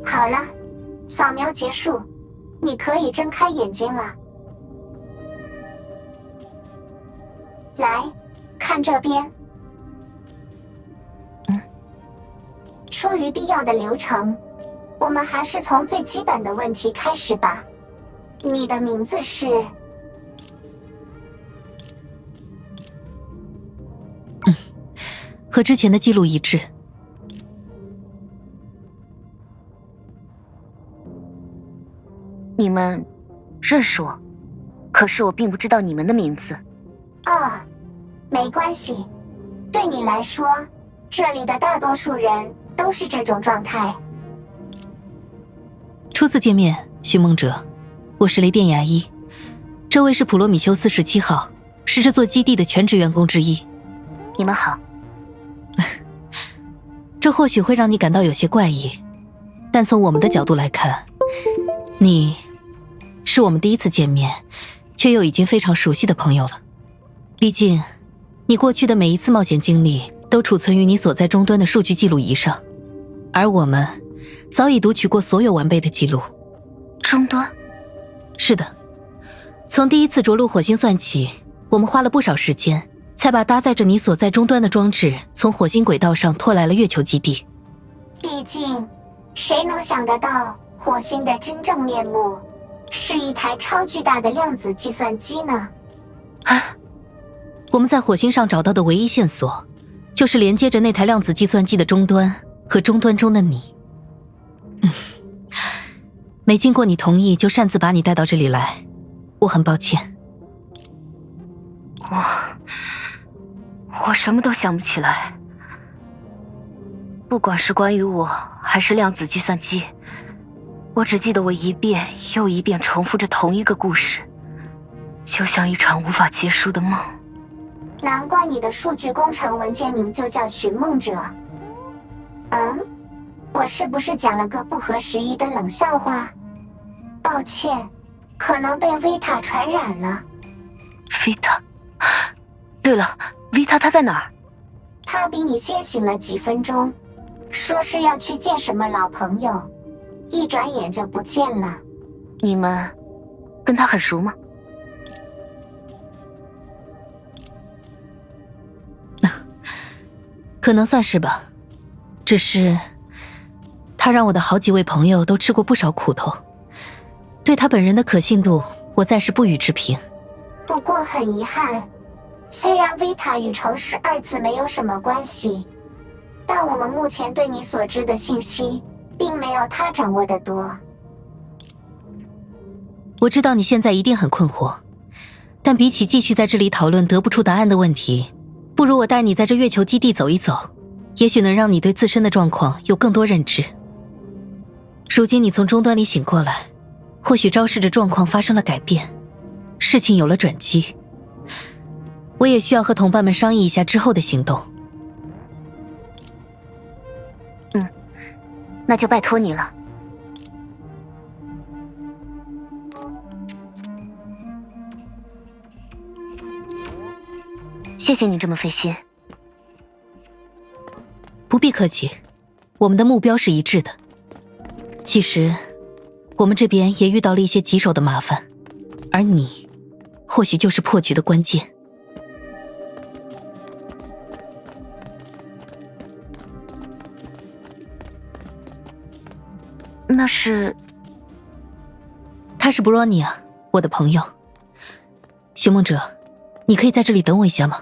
好了，扫描结束，你可以睁开眼睛了。来，看这边。出于必要的流程，我们还是从最基本的问题开始吧。你的名字是？和之前的记录一致。你们认识我，可是我并不知道你们的名字。哦，没关系，对你来说，这里的大多数人都是这种状态。初次见面，徐梦哲，我是雷电牙医，这位是普罗米修斯17号，是这座基地的全职员工之一。你们好。这或许会让你感到有些怪异，但从我们的角度来看，你是我们第一次见面，却又已经非常熟悉的朋友了。毕竟，你过去的每一次冒险经历都储存于你所在终端的数据记录仪上，而我们早已读取过所有完备的记录。终端？是的，从第一次着陆火星算起，我们花了不少时间，才把搭载着你所在终端的装置从火星轨道上拖来了月球基地。毕竟，谁能想得到火星的真正面目是一台超巨大的量子计算机呢？我们在火星上找到的唯一线索，就是连接着那台量子计算机的终端和终端中的你。没经过你同意就擅自把你带到这里来，我很抱歉。我什么都想不起来，不管是关于我还是量子计算机，我只记得我一遍又一遍重复着同一个故事，就像一场无法结束的梦。难怪你的数据工程文件名就叫寻梦者。我是不是讲了个不合时宜的冷笑话？抱歉，可能被维塔传染了。维塔？对了，维塔他在哪儿？他比你先醒了几分钟，说是要去见什么老朋友，一转眼就不见了。你们跟他很熟吗？可能算是吧，只是他让我的好几位朋友都吃过不少苦头，对他本人的可信度我暂时不予置评。不过很遗憾，虽然维塔与城市2字没有什么关系，但我们目前对你所知的信息并没有他掌握的多。我知道你现在一定很困惑，但比起继续在这里讨论得不出答案的问题，不如我带你在这月球基地走一走，也许能让你对自身的状况有更多认知。如今你从终端里醒过来，或许昭示着状况发生了改变，事情有了转机。我也需要和同伴们商议一下之后的行动。那就拜托你了。谢谢你这么费心。不必客气，我们的目标是一致的。其实，我们这边也遇到了一些棘手的麻烦，而你，或许就是破局的关键。那是……他是布罗尼亚，我的朋友。寻梦者，你可以在这里等我一下吗？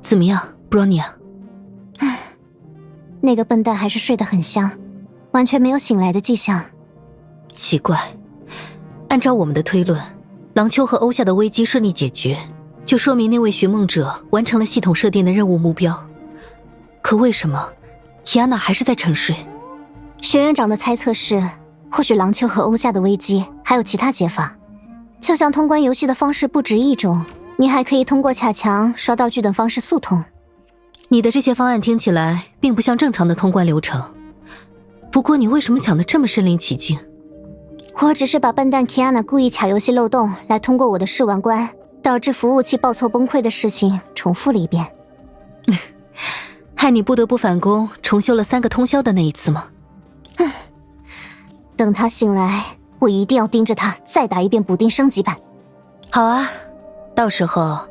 怎么样，布罗尼亚？那个笨蛋还是睡得很香，完全没有醒来的迹象。奇怪，按照我们的推论，廊丘和欧夏的危机顺利解决，就说明那位寻梦者完成了系统设定的任务目标。可为什么提安娜还是在沉睡？学院长的猜测是，或许廊丘和欧夏的危机还有其他解法。就像通关游戏的方式不止一种，你还可以通过卡墙、刷道具等方式速通。你的这些方案听起来并不像正常的通关流程，不过你为什么讲得这么身临其境？我只是把笨蛋 Kiana 故意卡游戏漏洞来通过我的试玩关，导致服务器报错崩溃的事情重复了一遍。害你不得不返工重修了3个通宵的那一次吗？等他醒来，我一定要盯着他再打一遍补丁升级版。好啊，到时候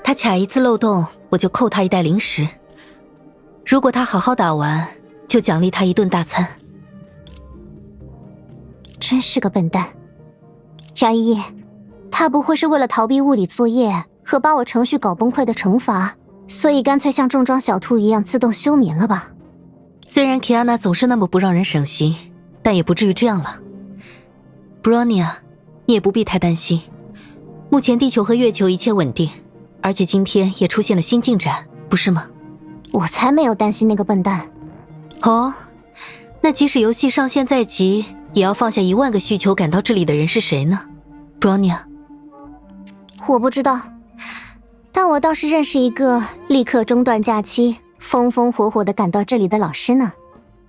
他卡一次漏洞，我就扣他一袋零食。如果他好好打完，就奖励他一顿大餐。真是个笨蛋。牙医，他不会是为了逃避物理作业和把我程序搞崩溃的惩罚，所以干脆像重装小兔一样自动休眠了吧？虽然 Kiana 总是那么不让人省心，但也不至于这样了。Bronya， 你也不必太担心，目前地球和月球一切稳定，而且今天也出现了新进展，不是吗？我才没有担心那个笨蛋。哦，那即使游戏上线在即，也要放下1万个需求赶到这里的人是谁呢 ？Bronya， 我不知道，但我倒是认识一个立刻中断假期，风风火火地赶到这里的老师呢，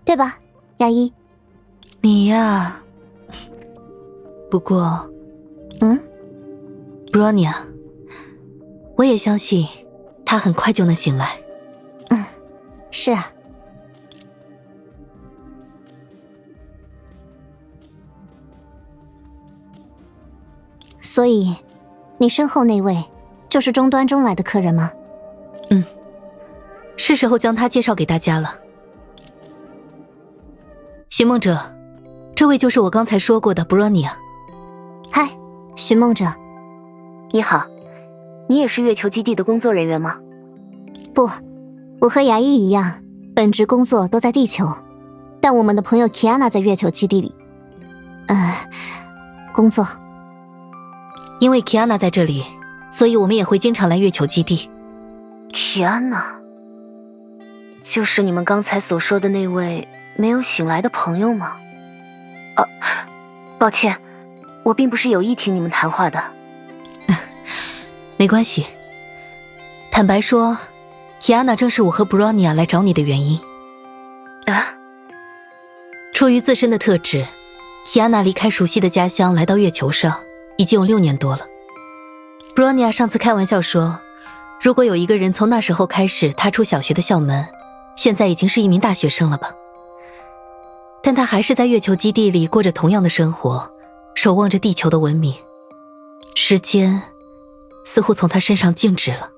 对吧，牙医？你呀，不过，Bronya， 我也相信他很快就能醒来。是啊。所以，你身后那位就是终端中来的客人吗？是时候将他介绍给大家了。寻梦者，这位就是我刚才说过的 Bronya。嗨，寻梦者。你好，你也是月球基地的工作人员吗？不，我和牙医一样，本职工作都在地球，但我们的朋友 Kiana 在月球基地里，工作。因为 Kiana 在这里，所以我们也会经常来月球基地。Kiana， 就是你们刚才所说的那位没有醒来的朋友吗？抱歉，我并不是有意听你们谈话的。没关系。坦白说， Kiana 正是我和 Bronya 来找你的原因。出于自身的特质， Kiana 离开熟悉的家乡来到月球上已经有6年多了。Bronya 上次开玩笑说，如果有一个人从那时候开始踏出小学的校门，现在已经是一名大学生了吧。但他还是在月球基地里过着同样的生活，守望着地球的文明。时间似乎从他身上静止了。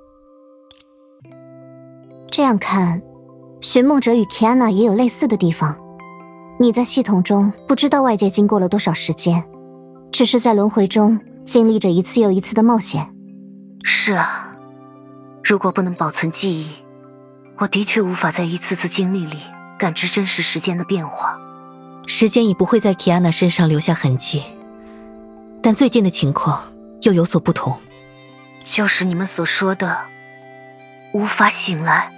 这样看，寻梦者与 Kiana 也有类似的地方。你在系统中不知道外界经过了多少时间，只是在轮回中经历着一次又一次的冒险。是啊，如果不能保存记忆，我的确无法在一次次经历里感知真实时间的变化。时间已不会在 Kiana 身上留下痕迹，但最近的情况又有所不同。就是你们所说的无法醒来。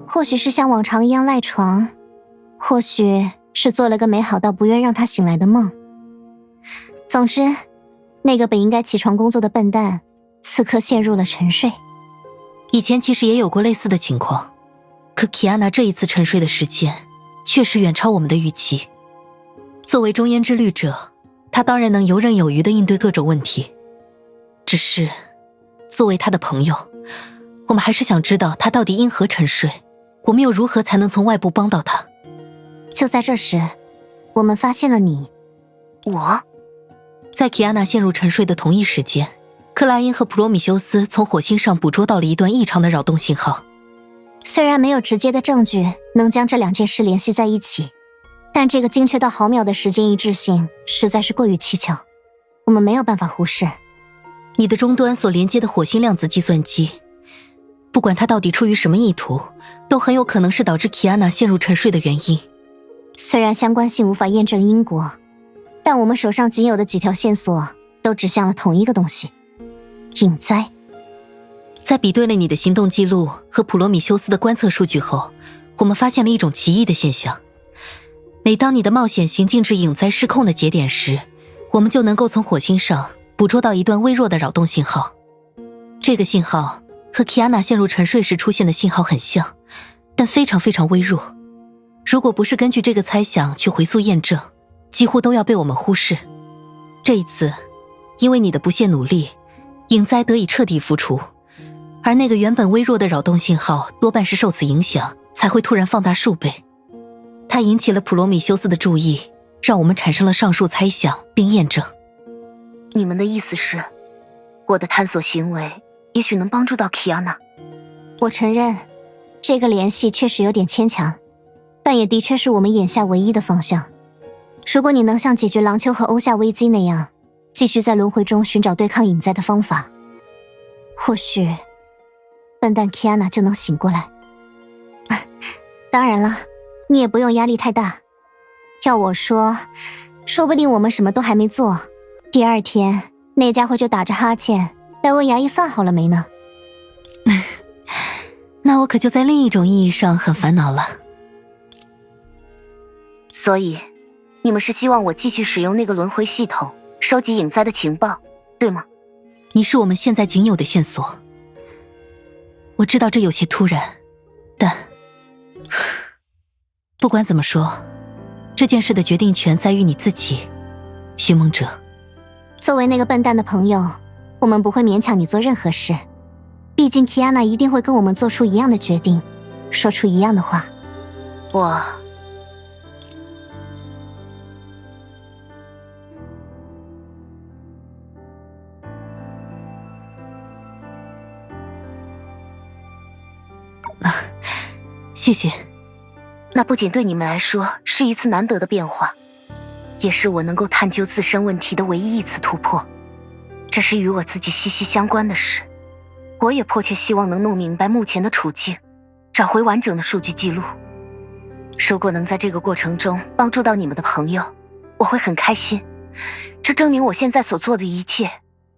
或许是像往常一样赖床，或许是做了个美好到不愿让他醒来的梦。总之，那个本应该起床工作的笨蛋，此刻陷入了沉睡。以前其实也有过类似的情况，可 Kiana 这一次沉睡的时间确实远超我们的预期。作为中焉之虑者，他当然能游刃有余地应对各种问题。只是，作为他的朋友，我们还是想知道他到底因何沉睡，我们又如何才能从外部帮到他。就在这时，我们发现了你。我？在 Kiana 陷入沉睡的同一时间，克拉因和普罗米修斯从火星上捕捉到了一段异常的扰动信号。虽然没有直接的证据能将这2件事联系在一起，但这个精确到毫秒的时间一致性实在是过于蹊跷，我们没有办法忽视。你的终端所连接的火星量子计算机，不管它到底出于什么意图，都很有可能是导致 Kiana 陷入沉睡的原因。虽然相关性无法验证因果，但我们手上仅有的几条线索都指向了同一个东西——隐灾。在比对了你的行动记录和普罗米修斯的观测数据后，我们发现了一种奇异的现象。每当你的冒险行进至隐灾失控的节点时，我们就能够从火星上捕捉到一段微弱的扰动信号。这个信号和 Kiana 陷入沉睡时出现的信号很像，但非常非常微弱。如果不是根据这个猜想去回溯验证，几乎都要被我们忽视。这一次因为你的不懈努力，影灾得以彻底浮除，而那个原本微弱的扰动信号多半是受此影响，才会突然放大数倍。它引起了普罗米修斯的注意，让我们产生了上述猜想并验证。你们的意思是，我的探索行为也许能帮助到 Kiana？ 我承认，这个联系确实有点牵强，但也的确是我们眼下唯一的方向。如果你能像解决廊丘和欧夏危机那样，继续在轮回中寻找对抗隐灾的方法，或许笨蛋 Kiana 就能醒过来。当然了，你也不用压力太大。要我说，说不定我们什么都还没做，第二天那家伙就打着哈欠来问衙役饭好了没呢。那我可就在另一种意义上很烦恼了。所以，你们是希望我继续使用那个轮回系统，收集隐灾的情报，对吗？你是我们现在仅有的线索。我知道这有些突然，但不管怎么说，这件事的决定权在于你自己，寻梦者。作为那个笨蛋的朋友，我们不会勉强你做任何事。毕竟 Kiana 一定会跟我们做出一样的决定，说出一样的话。谢谢。那不仅对你们来说是一次难得的变化，也是我能够探究自身问题的唯一一次突破。这是与我自己息息相关的事，我也迫切希望能弄明白目前的处境，找回完整的数据记录。如果能在这个过程中帮助到你们的朋友，我会很开心。这证明我现在所做的一切，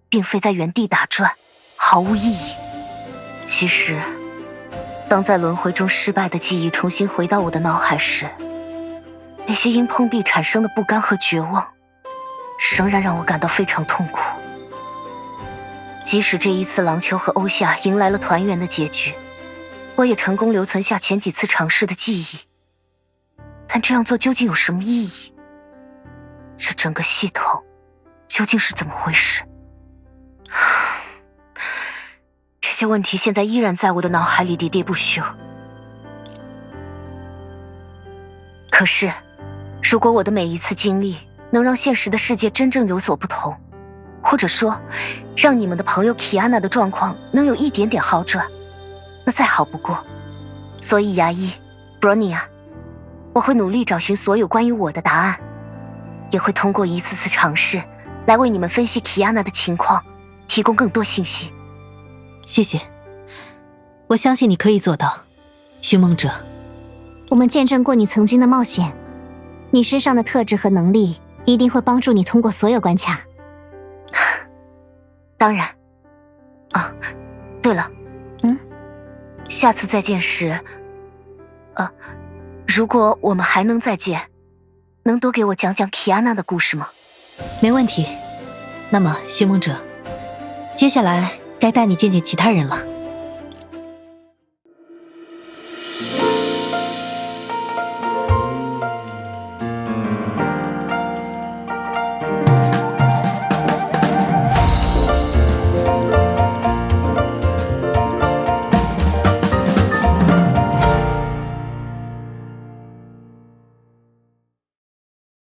并非在原地打转，毫无意义。其实，当在轮回中失败的记忆重新回到我的脑海时，那些因碰壁产生的不甘和绝望，仍然让我感到非常痛苦。即使这一次廊丘和欧夏迎来了团圆的结局，我也成功留存下前几次尝试的记忆，但这样做究竟有什么意义？这整个系统究竟是怎么回事？这些问题现在依然在我的脑海里喋喋不休。可是，如果我的每一次经历能让现实的世界真正有所不同，或者说，让你们的朋友 Kiana 的状况能有一点点好转，那再好不过。所以衙役 Bronya， 我会努力找寻所有关于我的答案，也会通过一次次尝试来为你们分析 Kiana 的情况，提供更多信息。谢谢，我相信你可以做到，寻梦者。我们见证过你曾经的冒险，你身上的特质和能力一定会帮助你通过所有关卡。当然。啊，对了，下次再见时，如果我们还能再见，能多给我讲讲 Kiana 的故事吗？没问题。那么，寻梦者，接下来该带你见见其他人了。